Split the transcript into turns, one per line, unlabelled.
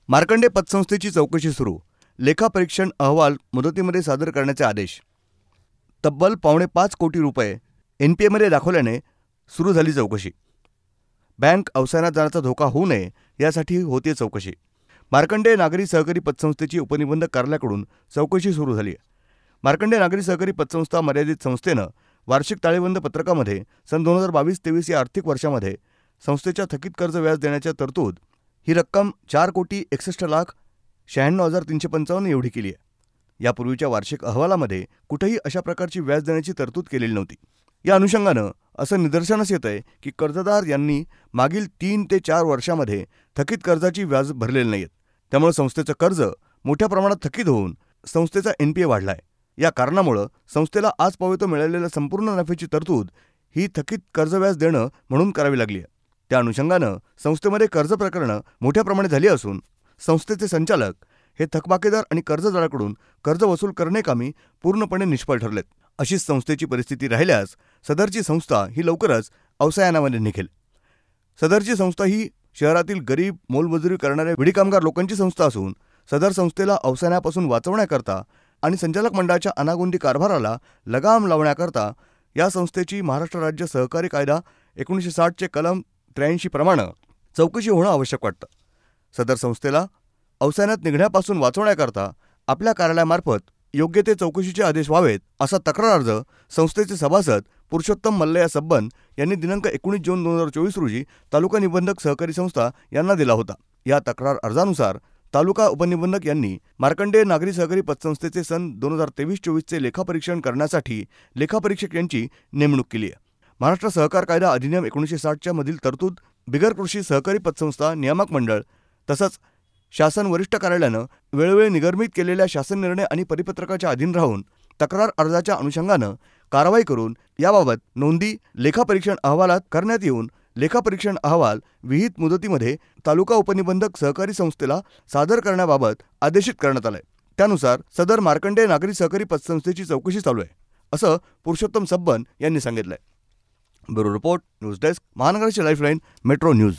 मार्कंडे पतसंस्थेची चौकशी सुरू. लेखापरीक्षण अहवाल मुदतीमध्ये सादर करण्याचे आदेश. तब्बल ₹5.25 कोटी एनपीएमध्ये दाखवल्याने सुरू झाली चौकशी. बँक अवसानात जाण्याचा धोका होऊ नये यासाठी होते चौकशी. मार्कंडे नागरी सहकारी पतसंस्थेची उपनिबंधक कार्यालयाकडून चौकशी सुरू झाली. मार्कंडे नागरी सहकारी पतसंस्था मर्यादित संस्थेनं वार्षिक ताळेबंद पत्रकामध्ये सन 2022-23 या आर्थिक वर्षामध्ये संस्थेच्या थकीत कर्ज व्याज देण्याच्या तरतूद ही रक्कम ₹4,61,96,355 एवढी केली आहे. यापूर्वीच्या वार्षिक अहवालामध्ये कुठेही अशा प्रकारची व्याज देण्याची तरतूद केलेली नव्हती. या अनुषंगानं असं निदर्शनास येत आहे की कर्जदार यांनी मागील 3 ते 4 वर्षामध्ये थकीत कर्जाची व्याज भरलेली नाहीत. त्यामुळे संस्थेचं कर्ज मोठ्या प्रमाणात थकीत होऊन संस्थेचा एनपीए वाढला आहे. या कारणामुळं संस्थेला आजपावेतो मिळालेल्या संपूर्ण नफ्याची तरतूद ही थकीत कर्जव्याज देणं म्हणून करावी लागली आहे. त्या अनुषंगानं संस्थेमध्ये कर्ज प्रकरणं मोठ्या प्रमाणात झाली असून संस्थेचे संचालक हे थकबाकीदार आणि कर्जदाराकडून कर्ज वसूल करण्याकामी पूर्णपणे निष्फळ ठरलेत. अशीच संस्थेची परिस्थिती राहिल्यास सदरची संस्था ही लवकरच अवसायानामध्ये निघेल. सदरची संस्था ही शहरातील गरीब मोलमजुरी करणाऱ्या विडी कामगार लोकांची संस्था असून सदर संस्थेला अवसायापासून वाचवण्याकरता आणि संचालक मंडळाच्या अनागोंदी कारभाराला लगाम लावण्याकरता या संस्थेची महाराष्ट्र राज्य सहकारी कायदा 1960 कलम 83 प्रमाणे चौकशी होणं आवश्यक वाटतं. सदर संस्थेला अवसायात निघण्यापासून वाचवण्याकरता आपल्या कार्यालयामार्फत योग्य ते चौकशीचे आदेश व्हावेत असा तक्रार अर्ज संस्थेचे सभासद पुरुषोत्तम मल्लया सब्बन यांनी दिनांक 19 जून 2024 रोजी तालुका निबंधक सहकारी संस्था यांना दिला होता. या तक्रार अर्जानुसार तालुका उपनिबंधक यांनी मार्कंडे नागरी सहकारी पतसंस्थेचे सन 2023-24 लेखापरीक्षण करण्यासाठी लेखापरीक्षक यांची नेमणूक केली आहे. महाराष्ट्र सहकार कायदा अधिनियम 1960 मधील तरतूद, बिगर कृषी सहकारी पतसंस्था नियामक मंडळ तसंच शासन वरिष्ठ कार्यालयानं वेळोवेळी निर्गमित केलेल्या शासन निर्णय आणि परिपत्रकाच्या अधीन राहून तक्रार अर्जाच्या अनुषंगानं कारवाई करून याबाबत नोंदी लेखापरीक्षण अहवालात करण्यात येऊन लेखापरीक्षण अहवाल विहित मुदतीमध्ये तालुका उपनिबंधक सहकारी संस्थेला सादर करण्याबाबत आदेशित करण्यात आलंय. त्यानुसार सदर मार्कंडे नागरी सहकारी पतसंस्थेची चौकशी चालू आहे असं पुरुषोत्तम सब्बन यांनी सांगितलंय. ब्युरो रिपोर्ट, न्यूज डेस्क, महानगराची लाईफलाईन, मेट्रो न्यूज.